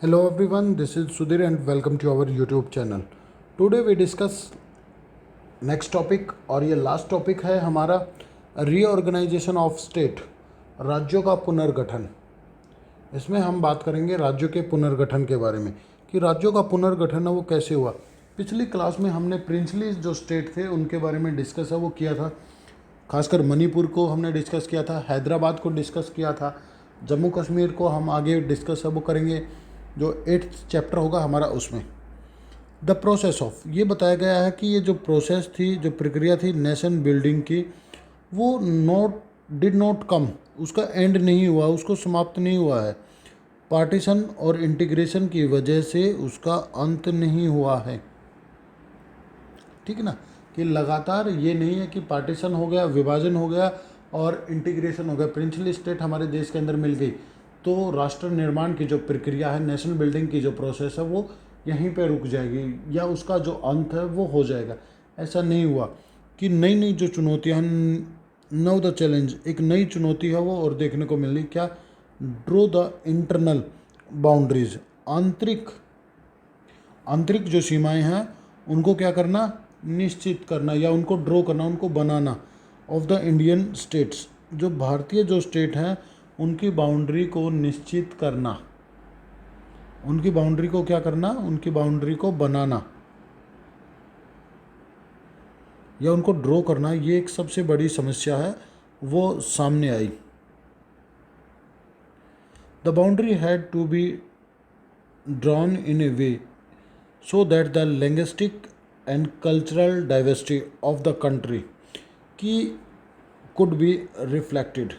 Hello everyone, this is Sudhir and welcome to our YouTube channel. Today we discuss next topic और ये last topic है हमारा reorganisation of state, राज्यों का पुनर्गठन। इसमें हम बात करेंगे राज्यों के पुनर्गठन के बारे में कि राज्यों का पुनर्गठन है वो कैसे हुआ। पिछली क्लास में हमने प्रिंसली जो स्टेट थे उनके बारे में डिस्कस है वो किया था, खासकर मणिपुर को हमने डिस्कस किया था, हैदराबाद को डिस्कस किया था, जम्मू कश्मीर को हम आगे डिस्कस है वो करेंगे जो 8th चैप्टर होगा हमारा उसमें। द प्रोसेस ऑफ ये बताया गया है कि ये जो प्रोसेस थी, जो प्रक्रिया थी नेशन बिल्डिंग की, वो डिड नॉट कम, उसका एंड नहीं हुआ, उसको समाप्त नहीं हुआ है। पार्टीशन और इंटीग्रेशन की वजह से उसका अंत नहीं हुआ है। ठीक है ना, कि लगातार ये नहीं है कि पार्टीशन हो गया, विभाजन हो गया और इंटीग्रेशन हो गया, प्रिंसली स्टेट हमारे देश के अंदर मिल गई तो राष्ट्र निर्माण की जो प्रक्रिया है, नेशन बिल्डिंग की जो प्रोसेस है वो यहीं पे रुक जाएगी या उसका जो अंत है वो हो जाएगा। ऐसा नहीं हुआ कि नई नई जो चुनौतियाँ हैं, नाउ द चैलेंज, एक नई चुनौती है वो और देखने को मिल रही। क्या? ड्रो द इंटरनल बाउंड्रीज, आंतरिक जो सीमाएं हैं उनको क्या करना, निश्चित करना या उनको ड्रॉ करना, उनको बनाना। ऑफ द इंडियन स्टेट्स, जो भारतीय जो स्टेट हैं उनकी बाउंड्री को निश्चित करना, उनकी बाउंड्री को क्या करना, उनकी बाउंड्री को बनाना या उनको ड्रॉ करना, ये एक सबसे बड़ी समस्या है वो सामने आई। The boundary had to be drawn in a way so that the linguistic and cultural diversity of the country की could be reflected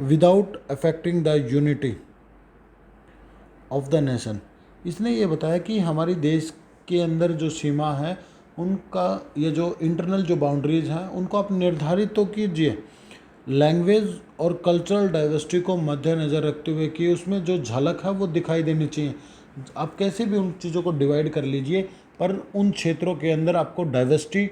without affecting the unity of the nation। इसने ये बताया कि हमारी देश के अंदर जो सीमा है उनका, ये जो इंटरनल जो बाउंड्रीज हैं उनको आप निर्धारित तो कीजिए, लैंग्वेज और कल्चरल डाइवर्सिटी को मद्देनज़र रखते हुए कि उसमें जो झलक है वो दिखाई देनी चाहिए। आप कैसे भी उन चीज़ों को डिवाइड कर लीजिए पर उन क्षेत्रों के अंदर आपको डाइवर्सिटी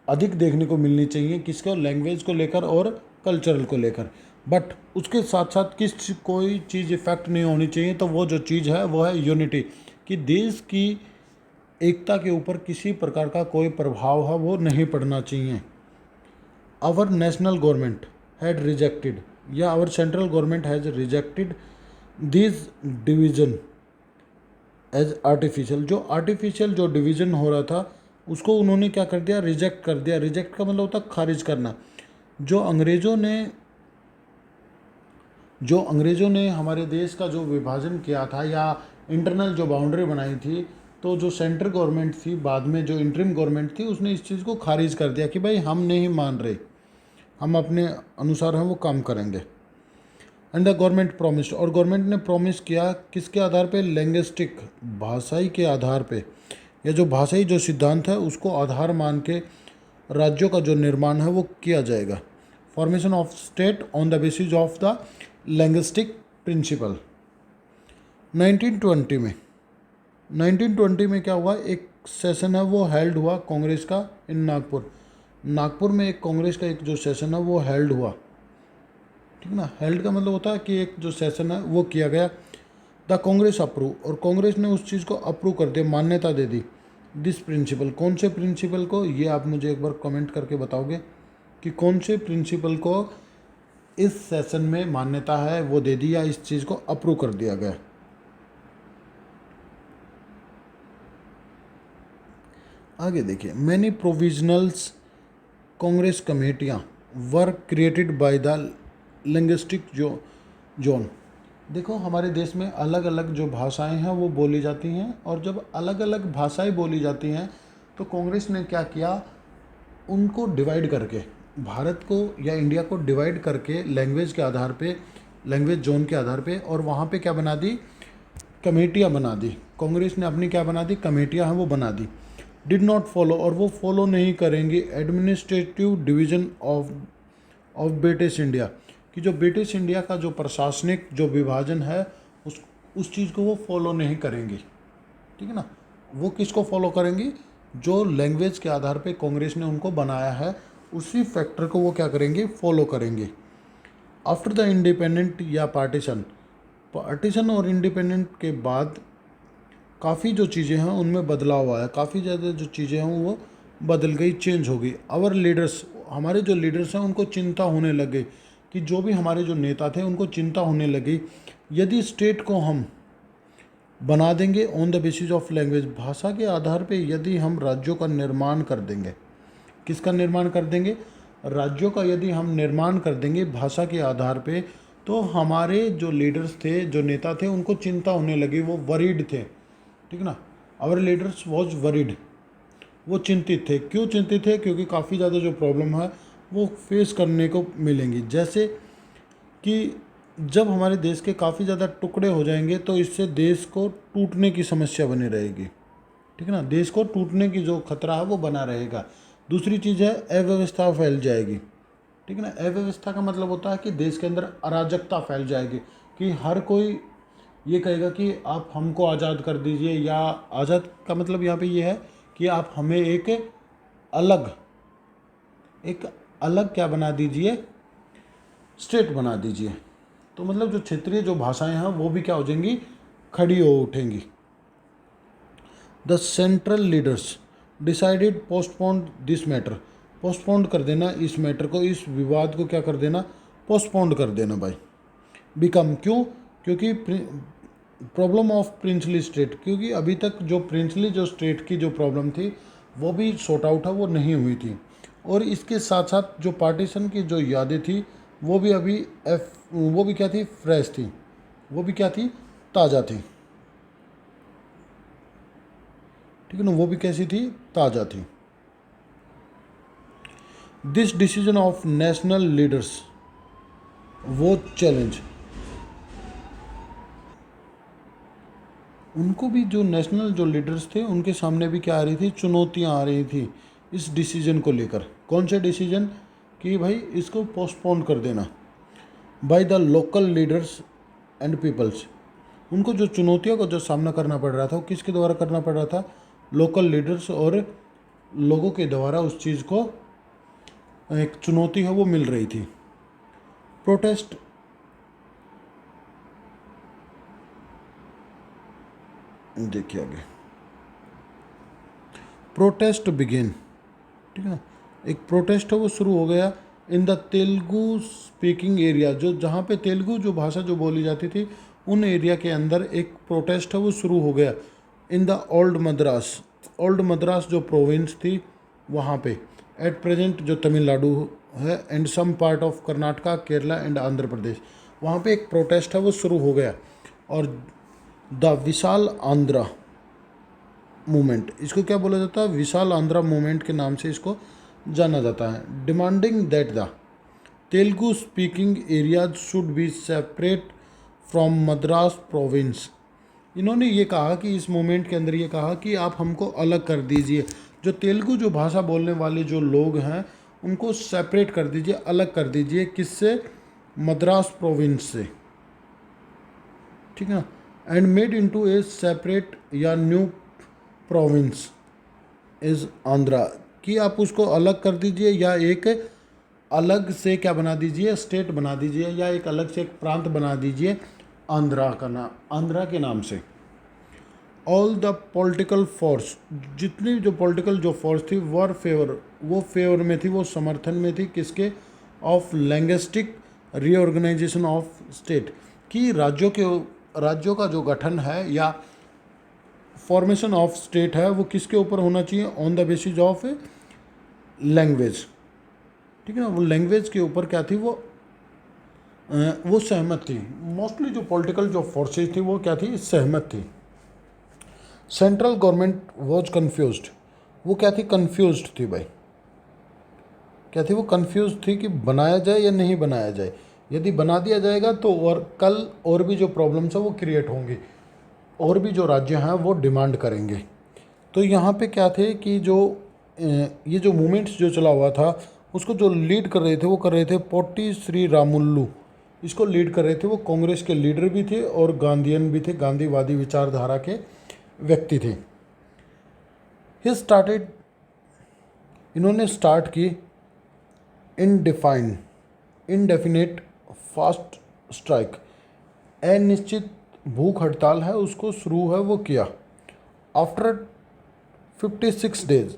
अधिक देखने को मिलनी चाहिए, किसको, लैंग्वेज को लेकर और कल्चरल को लेकर। बट उसके साथ साथ कोई चीज़ इफेक्ट नहीं होनी चाहिए, तो वो जो चीज़ है वो है यूनिटी, कि देश की एकता के ऊपर किसी प्रकार का कोई प्रभाव है वो नहीं पड़ना चाहिए। Our national government had rejected या our central government has rejected this division as artificial. जो आर्टिफिशियल जो डिवीज़न हो रहा था उसको उन्होंने क्या कर दिया, रिजेक्ट कर दिया। रिजेक्ट का मतलब होता है खारिज करना। जो अंग्रेज़ों ने हमारे देश का जो विभाजन किया था या इंटरनल जो बाउंड्री बनाई थी, तो जो सेंट्रल गवर्नमेंट थी, बाद में जो इंटरिम गवर्नमेंट थी, उसने इस चीज़ को खारिज कर दिया कि भाई हम नहीं मान रहे, हम अपने अनुसार हम वो काम करेंगे। एंड द गवर्नमेंट प्रॉमिस्ड, और गवर्नमेंट ने प्रॉमिस किया किसके आधार पे, लैंग्विस्टिक, भाषाई के आधार पे, या जो भाषाई जो सिद्धांत है उसको आधार मान के राज्यों का जो निर्माण है वो किया जाएगा। Formation of state on the basis of the linguistic principle. 1920 में क्या हुआ, एक सेशन है वो हेल्ड हुआ कांग्रेस का इन नागपुर में एक कांग्रेस का एक जो सेशन है वो हेल्ड हुआ। ठीक ना, हेल्ड का मतलब होता है कि एक जो सेशन है वो किया गया। द कांग्रेस अप्रूव, और कांग्रेस ने उस चीज़ को अप्रूव कर दिया, मान्यता दे दी। दिस प्रिंसिपल, कौन से प्रिंसिपल को, ये आप मुझे एक बार कमेंट करके बताओगे कि कौन से प्रिंसिपल को इस सेशन में मान्यता है वो दे दी या इस चीज़ को अप्रूव कर दिया गया। आगे देखिए, मैनी प्रोविजनल्स कांग्रेस कमेटियाँ were created by the linguistic zone. देखो, हमारे देश में अलग अलग जो भाषाएं हैं वो बोली जाती हैं, और जब अलग अलग भाषाएं बोली जाती हैं तो कांग्रेस ने क्या किया, उनको डिवाइड करके, भारत को या इंडिया को डिवाइड करके लैंग्वेज के आधार पे, लैंग्वेज जोन के आधार पे, और वहाँ पे क्या बना दी, कमेटियाँ बना दी। कांग्रेस ने अपनी क्या बना दी, कमेटियाँ हैं वो बना दी। डिड नॉट फॉलो, और वो फॉलो नहीं करेंगे administrative division of British India, कि जो ब्रिटिश इंडिया का जो प्रशासनिक जो विभाजन है उस चीज़ को वो फॉलो नहीं करेंगे। ठीक है ना, वो किसको फॉलो करेंगी, जो लैंग्वेज के आधार पे कांग्रेस ने उनको बनाया है उसी फैक्टर को वो क्या करेंगे, फॉलो करेंगे। आफ्टर द इंडिपेंडेंट या पार्टीशन, पार्टीशन और इंडिपेंडेंट के बाद काफ़ी जो चीज़ें हैं उनमें बदलाव आया, काफ़ी ज़्यादा जो चीज़ें हैं वो बदल गई, चेंज हो गई। आवर लीडर्स, हमारे जो लीडर्स हैं उनको चिंता होने लग गई कि जो भी हमारे जो नेता थे उनको चिंता होने लगी, यदि स्टेट को हम बना देंगे on the basis of language, भाषा के आधार पे यदि हम राज्यों का निर्माण कर देंगे, किसका निर्माण कर देंगे, राज्यों का यदि हम निर्माण कर देंगे भाषा के आधार पे, तो हमारे जो लीडर्स थे, जो नेता थे, उनको चिंता होने लगी, वो वरीड थे, ठीक ना। आवर लीडर्स वॉज वरीड, वो चिंतित थे। क्यों चिंतित थे? क्योंकि काफ़ी ज़्यादा जो प्रॉब्लम है वो फेस करने को मिलेंगी। जैसे कि जब हमारे देश के काफ़ी ज़्यादा टुकड़े हो जाएंगे तो इससे देश को टूटने की समस्या बनी रहेगी, ठीक है ना। देश को टूटने की जो खतरा है वो बना रहेगा। दूसरी चीज़ है अव्यवस्था फैल जाएगी, ठीक है ना। अव्यवस्था का मतलब होता है कि देश के अंदर अराजकता फैल जाएगी, कि हर कोई ये कहेगा कि आप हमको आज़ाद कर दीजिए, या आज़ाद का मतलब यहाँ पे ये है कि आप हमें अलग एक अलग क्या बना दीजिए, स्टेट बना दीजिए। तो मतलब जो क्षेत्रीय जो भाषाएं हैं वो भी क्या हो जाएंगी, खड़ी हो उठेंगी। The central leaders decided postpone this matter, postpone कर देना इस मैटर को, इस विवाद को क्या कर देना, पोस्टपोन कर देना भाई। बिकम, क्यों? क्योंकि प्रॉब्लम ऑफ प्रिंसली स्टेट, क्योंकि अभी तक जो प्रिंसली जो स्टेट की जो प्रॉब्लम थी वो भी सॉर्ट आउट है, वो नहीं हुई थी। और इसके साथ साथ जो पार्टीशन की जो यादें थी वो भी अभी वो भी क्या थी, फ्रेश थी, वो भी क्या थी, ताज़ा थी, ठीक है ना। वो भी कैसी थी, ताज़ा थी। This decision of national leaders वो चैलेंज, उनको भी जो नेशनल जो लीडर्स थे उनके सामने भी क्या आ रही थी, चुनौतियां आ रही थी इस डिसीजन को लेकर। कौन से डिसीजन? कि भाई इसको पोस्टपोन कर देना by the local leaders and peoples. उनको जो चुनौतियों का जो सामना करना पड़ रहा था वो किसके द्वारा करना पड़ रहा था, लोकल लीडर्स और लोगों के द्वारा उस चीज़ को एक चुनौती है वो मिल रही थी। प्रोटेस्ट, देखिए आगे, प्रोटेस्ट बिगिन, ठीक है ना। एक प्रोटेस्ट है वो शुरू हो गया in the Telugu speaking area, जो जहाँ पे तेलुगु जो भाषा जो बोली जाती थी उन एरिया के अंदर एक प्रोटेस्ट है वो शुरू हो गया। In the old Madras, old Madras जो प्रोविंस थी वहाँ पे, एट प्रेजेंट जो तमिलनाडु है, and some part of Karnataka, Kerala and Andhra Pradesh, वहाँ पे एक प्रोटेस्ट है वो शुरू हो गया। और द विशाल आंध्रा मूवमेंट, इसको क्या बोला जाता है, विशाल आंध्रा मूवमेंट के नाम से इसको जाना जाता है। Demanding that the Telugu speaking areas should be separate from Madras province. इन्होंने ये कहा कि इस मूवमेंट के अंदर ये कहा कि आप हमको अलग कर दीजिए, जो तेलुगु जो भाषा बोलने वाले जो लोग हैं उनको सेपरेट कर दीजिए, अलग कर दीजिए, किससे, मद्रास प्रोविंस से, ठीक है ना। And made into A separate या न्यू प्रोविंस इज आंध्रा, कि आप उसको अलग कर दीजिए या एक अलग से क्या बना दीजिए, स्टेट बना दीजिए, या एक अलग से एक प्रांत बना दीजिए आंध्रा का नाम, आंध्रा के नाम से। ऑल द पॉलिटिकल फोर्स, जितनी जो पॉलिटिकल जो फोर्स थी वर फेवर, वो फेवर में थी, वो समर्थन में थी, किसके, of linguistic reorganisation of state, कि राज्यों का जो गठन है या फॉर्मेशन ऑफ स्टेट है वो किसके ऊपर होना चाहिए, on the basis of language, ठीक है ना। वो लैंग्वेज के ऊपर क्या थी, वो सहमत थी। मोस्टली जो पॉलिटिकल जो फोर्सेज थी वो क्या थी, सहमत थी। सेंट्रल गवर्नमेंट वॉज कन्फ्यूज्ड, वो क्या थी, कन्फ्यूज्ड थी भाई, क्या थी, वो कन्फ्यूज थी कि बनाया जाए या नहीं बनाया जाए। यदि बना दिया जाएगा तो और कल और भी जो प्रॉब्लम्स है वो क्रिएट होंगी, और भी जो राज्य हैं वो डिमांड करेंगे। तो यहाँ पे क्या थे कि जो ये जो मूवमेंट्स जो चला हुआ था उसको जो लीड कर रहे थे वो कर रहे थे पोट्टी श्री रामुल्लू, इसको लीड कर रहे थे, वो कांग्रेस के लीडर भी थे और गांधीयन भी थे, गांधीवादी विचारधारा के व्यक्ति थे। ही स्टार्टेड, इन्होंने स्टार्ट की इनडेफिनेट फास्ट स्ट्राइक, अनिश्चित भूख हड़ताल है उसको शुरू है वो किया। आफ्टर 56 डेज,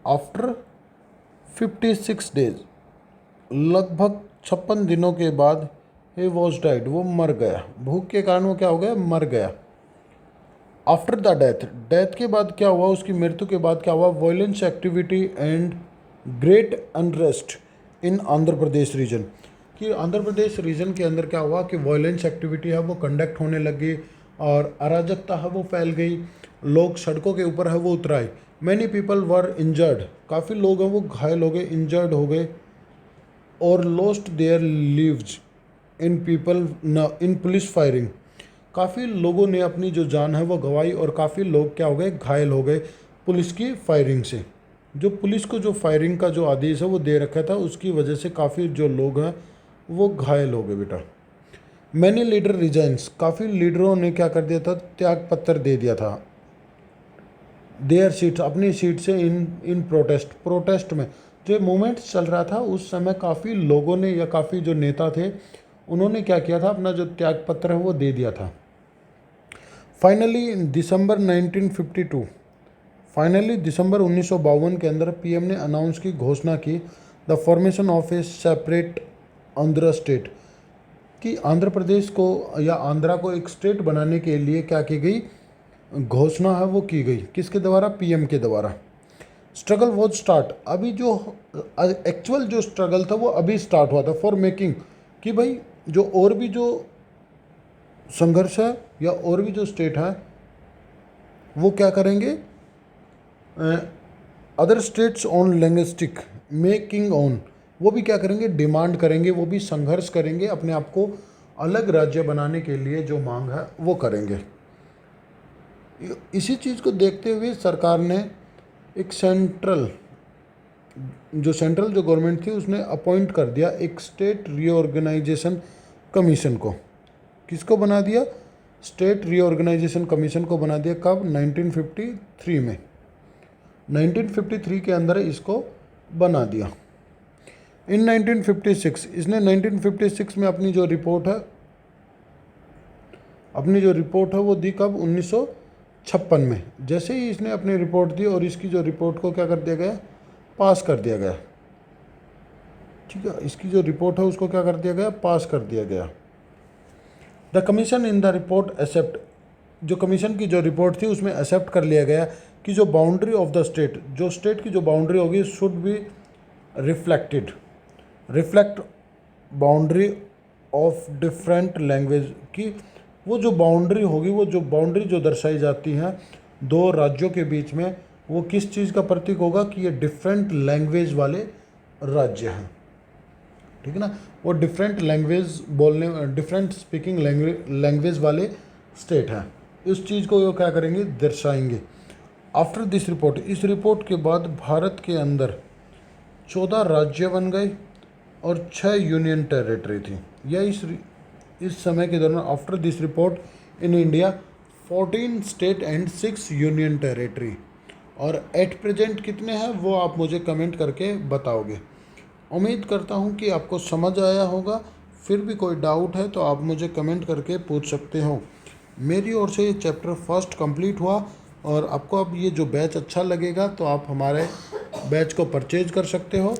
आफ्टर 56 डेज, लगभग 56 दिनों के बाद ही वॉज डाइड, वो मर गया। भूख के कारण वो क्या हो गया, मर गया। आफ्टर द डेथ, डेथ के बाद क्या हुआ, उसकी मृत्यु के बाद क्या हुआ, violence activity and great unrest in Andhra Pradesh region, कि आंध्र प्रदेश रीजन के अंदर क्या हुआ कि वायलेंस एक्टिविटी है वो कंडक्ट होने लगी और अराजकता है वो फैल गई, लोग सड़कों के ऊपर है वो उतर आए। मैनी पीपल वर इंजर्ड, काफ़ी लोग हैं वो घायल हो गए, इंजर्ड हो गए, और lost their lives in people in police firing, काफ़ी लोगों ने अपनी जो जान है वो गंवाई और काफ़ी लोग क्या हो गए, घायल हो गए पुलिस की फायरिंग से। जो पुलिस को जो फायरिंग का जो आदेश है वो दे रखा था, उसकी वजह से काफ़ी जो लोग हैं वो घायल हो गए बेटा। मैनी लीडर रिजाइंस, काफ़ी लीडरों ने क्या कर दिया था, त्याग पत्र दे दिया था। देयर सीट, अपनी सीट से इन प्रोटेस्ट में जो मूवमेंट चल रहा था उस समय काफ़ी लोगों ने या काफ़ी जो नेता थे उन्होंने क्या किया था, अपना जो त्याग पत्र है वो दे दिया था। फाइनली दिसंबर 1952, फाइनली दिसंबर 1952 के अंदर पीएम ने अनाउंस की, घोषणा की, the formation of A separate Andhra state, कि आंध्र प्रदेश को या आंध्रा को एक स्टेट बनाने के लिए क्या की गई, घोषणा है वो की गई। किसके द्वारा, पीएम के द्वारा। स्ट्रगल वॉज स्टार्ट, अभी जो एक्चुअल जो स्ट्रगल था वो अभी स्टार्ट हुआ था फॉर मेकिंग, कि भाई जो और भी जो संघर्ष है या और भी जो स्टेट है वो क्या करेंगे, other states on linguistic making on, वो भी क्या करेंगे, डिमांड करेंगे, वो भी संघर्ष करेंगे, अपने आप को अलग राज्य बनाने के लिए जो मांग है वो करेंगे। इसी चीज़ को देखते हुए सरकार ने एक सेंट्रल जो गवर्नमेंट थी उसने अपॉइंट कर दिया एक स्टेट रीऑर्गेनाइजेशन कमीशन को। किसको बना दिया, स्टेट रीऑर्गेनाइजेशन कमीशन को बना दिया। कब, 1953 में, 1953 के अंदर इसको बना दिया। इन 1956, इसने 1956 में अपनी जो रिपोर्ट है वो दी। कब, 1956 में। जैसे ही इसने अपनी रिपोर्ट दी और इसकी जो रिपोर्ट को क्या कर दिया गया, पास कर दिया गया। ठीक है, इसकी जो रिपोर्ट है उसको क्या कर दिया गया, पास कर दिया गया। The commission in the report accept, जो कमीशन की जो रिपोर्ट थी उसमें एक्सेप्ट कर लिया गया कि जो बाउंड्री ऑफ द स्टेट, जो स्टेट की जो बाउंड्री होगी should be reflect boundary of different language, की वो जो बाउंड्री होगी, वो जो बाउंड्री जो दर्शाई जाती है दो राज्यों के बीच में, वो किस चीज़ का प्रतीक होगा कि ये डिफरेंट लैंग्वेज वाले राज्य हैं। ठीक है ना, वो डिफरेंट लैंग्वेज बोलने, डिफरेंट स्पीकिंग लैंग्वेज वाले स्टेट हैं, इस चीज़ को वो क्या करेंगे, दर्शाएंगे। आफ्टर दिस रिपोर्ट, इस रिपोर्ट के बाद भारत के अंदर 14 राज्य बन गए और 6 यूनियन टेरिटरी थी। या इस समय के दौरान after this report in India 14 state and 6 union territory, और एट प्रेजेंट कितने हैं वो आप मुझे कमेंट करके बताओगे। उम्मीद करता हूँ कि आपको समझ आया होगा। फिर भी कोई डाउट है तो आप मुझे कमेंट करके पूछ सकते हो। मेरी ओर से ये चैप्टर फर्स्ट कंप्लीट हुआ, और आपको अब ये जो बैच अच्छा लगेगा तो आप हमारे बैच को परचेज कर सकते हो।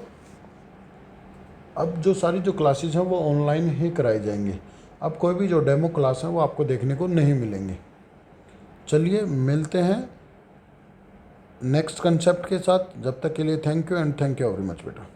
अब जो सारी जो क्लासेस हैं वो ऑनलाइन ही कराई जाएंगी। अब कोई भी जो डेमो क्लास है वो आपको देखने को नहीं मिलेंगे। चलिए मिलते हैं नेक्स्ट कंसेप्ट के साथ। जब तक के लिए thank you and thank you very much बेटा।